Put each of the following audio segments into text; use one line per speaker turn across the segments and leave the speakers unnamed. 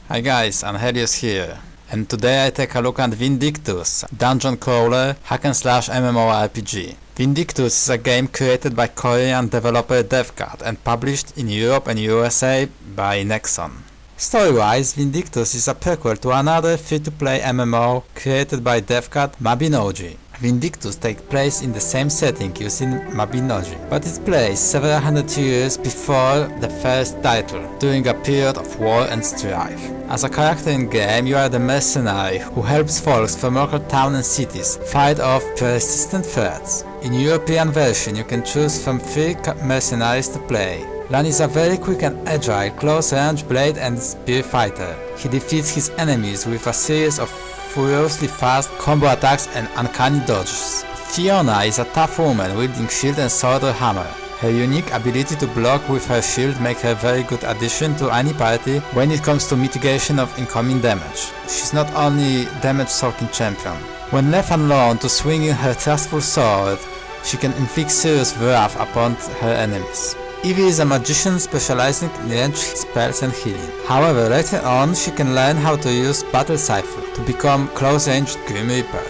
Hi guys, Anhellius here, and today I take a look at Vindictus, dungeon crawler, hack and slash MMORPG. Vindictus is a game created by Korean developer DevCat and published in Europe and USA by Nexon. Story-wise, Vindictus is a prequel to another free-to-play MMO created by DevCat, Mabinogi. Vindictus takes place in the same setting used in Mabinogi, but it plays several hundred years before the first title, during a period of war and strife. As a character in game, you are the mercenary who helps folks from local towns and cities fight off persistent threats. In European version, you can choose from 3 mercenaries to play. Lan is a very quick and agile close-range blade and spear fighter. He defeats his enemies with a series of furiously fast combo attacks and uncanny dodges. Fiona is a tough woman wielding shield and sword or hammer. Her unique ability to block with her shield makes her a very good addition to any party when it comes to mitigation of incoming damage. She's not only damage-soaking champion. When left alone to swinging her trustful sword, she can inflict serious wrath upon her enemies. Evie is a magician specializing in ranged spells and healing. However, later on she can learn how to use Battle Cipher to become close-ranged Grim Reaper.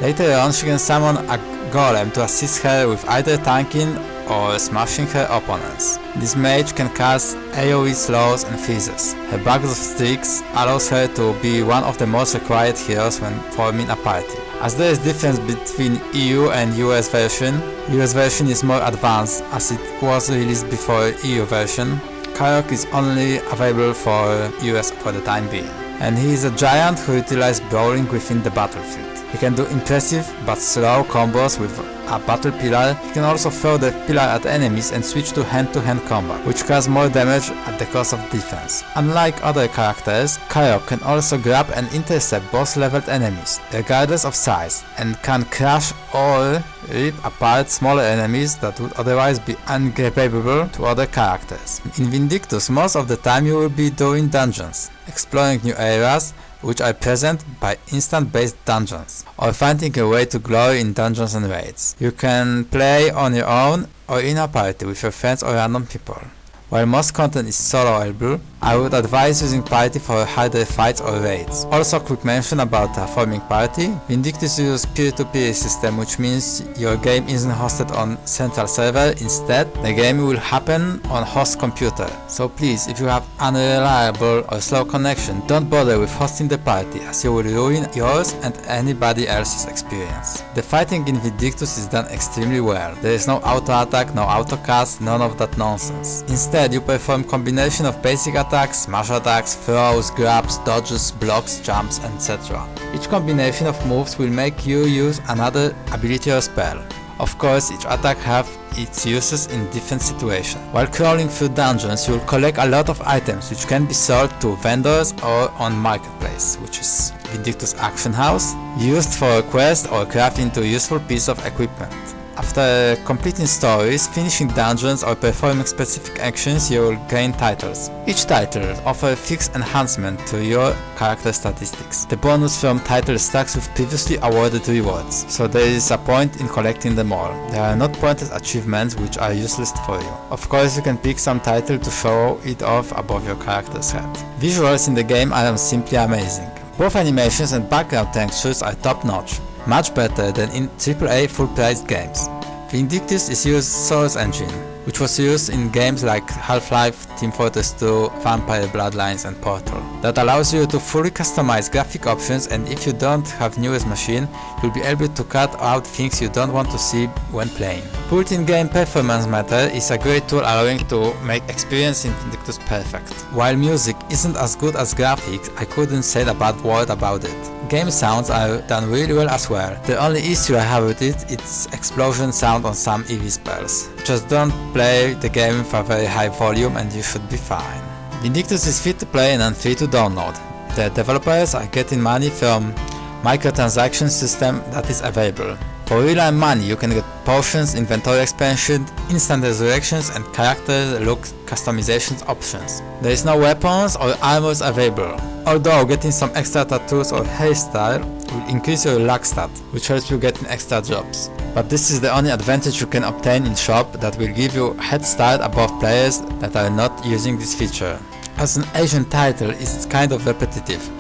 Later on she can summon a golem to assist her with either tanking or smashing her opponents. This mage can cast AoE slows and freezes. Her bags of sticks allows her to be one of the most required heroes when forming a party. As there is difference between EU and US version is more advanced as it was released before EU version. Karok is only available for US for the time being. And he is a giant who utilizes brawling within the battlefield. He can do impressive but slow combos with a battle pillar. He can also throw the pillar at enemies and switch to hand-to-hand combat, which causes more damage at the cost of defense. Unlike other characters, Karok can also grab and intercept boss-leveled enemies, regardless of size, and can crush or rip apart smaller enemies that would otherwise be ungrabbable to other characters. In Vindictus, most of the time you will be doing dungeons, exploring new areas, which are present by instant-based dungeons, or finding a way to glory in dungeons and raids. You can play on your own or in a party with your friends or random people. While most content is soloable, I would advise using party for harder fights or raids. Also, quick mention about a forming party. Vindictus uses peer-to-peer system, which means your game isn't hosted on central server. Instead, the game will happen on host computer. So please, if you have unreliable or slow connection, don't bother with hosting the party, as you will ruin yours and anybody else's experience. The fighting in Vindictus is done extremely well. There is no auto-attack, no auto-cast, none of that nonsense. Instead, you perform combination of basic attacks, smash attacks, throws, grabs, dodges, blocks, jumps, etc. Each combination of moves will make you use another ability or spell. Of course, each attack has its uses in different situations. While crawling through dungeons, you will collect a lot of items which can be sold to vendors or on marketplace, which is Vindictus Action House, used for a quest or craft into a useful piece of equipment. After completing stories, finishing dungeons or performing specific actions, you will gain titles. Each title offers fixed enhancement to your character statistics. The bonus from title stacks with previously awarded rewards, so there is a point in collecting them all. There are not pointless achievements which are useless for you. Of course, you can pick some title to show it off above your character's head. Visuals in the game are simply amazing. Both animations and background textures are top-notch. Much better than in AAA full-priced games. Vindictus is used Source Engine, which was used in games like Half-Life, Team Fortress 2, Vampire Bloodlines and Portal. That allows you to fully customize graphic options, and if you don't have newest machine, you'll be able to cut out things you don't want to see when playing. Built-in game performance meter is a great tool allowing to make experience in Vindictus perfect. While music isn't as good as graphics, I couldn't say a bad word about it. Game sounds are done really well as well. The only issue I have with it is explosion sound on some EV spells. Just don't play the game with a very high volume and you should be fine. Vindictus is free to play and free to download. The developers are getting money from microtransaction system that is available. For real-time money you can get potions, inventory expansion, instant resurrections and character look customizations options. There is no weapons or armors available, although getting some extra tattoos or hairstyle will increase your luck stat, which helps you getting extra jobs. But this is the only advantage you can obtain in shop that will give you a head start above players that are not using this feature. As an Asian title, it's kind of repetitive,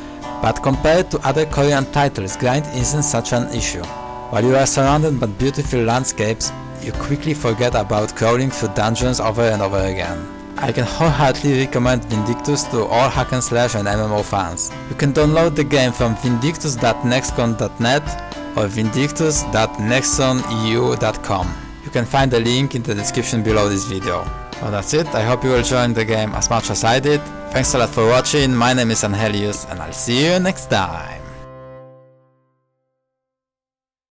but compared to other Korean titles, grind isn't such an issue. While you are surrounded by beautiful landscapes, you quickly forget about crawling through dungeons over and over again. I can wholeheartedly recommend Vindictus to all hack and slash and MMO fans. You can download the game from vindictus.nextcon.net or vindictus.nexoneu.com. You can find the link in the description below this video. Well, that's it. I hope you will enjoy the game as much as I did. Thanks a lot for watching. My name is Anhellius and I'll see you next time.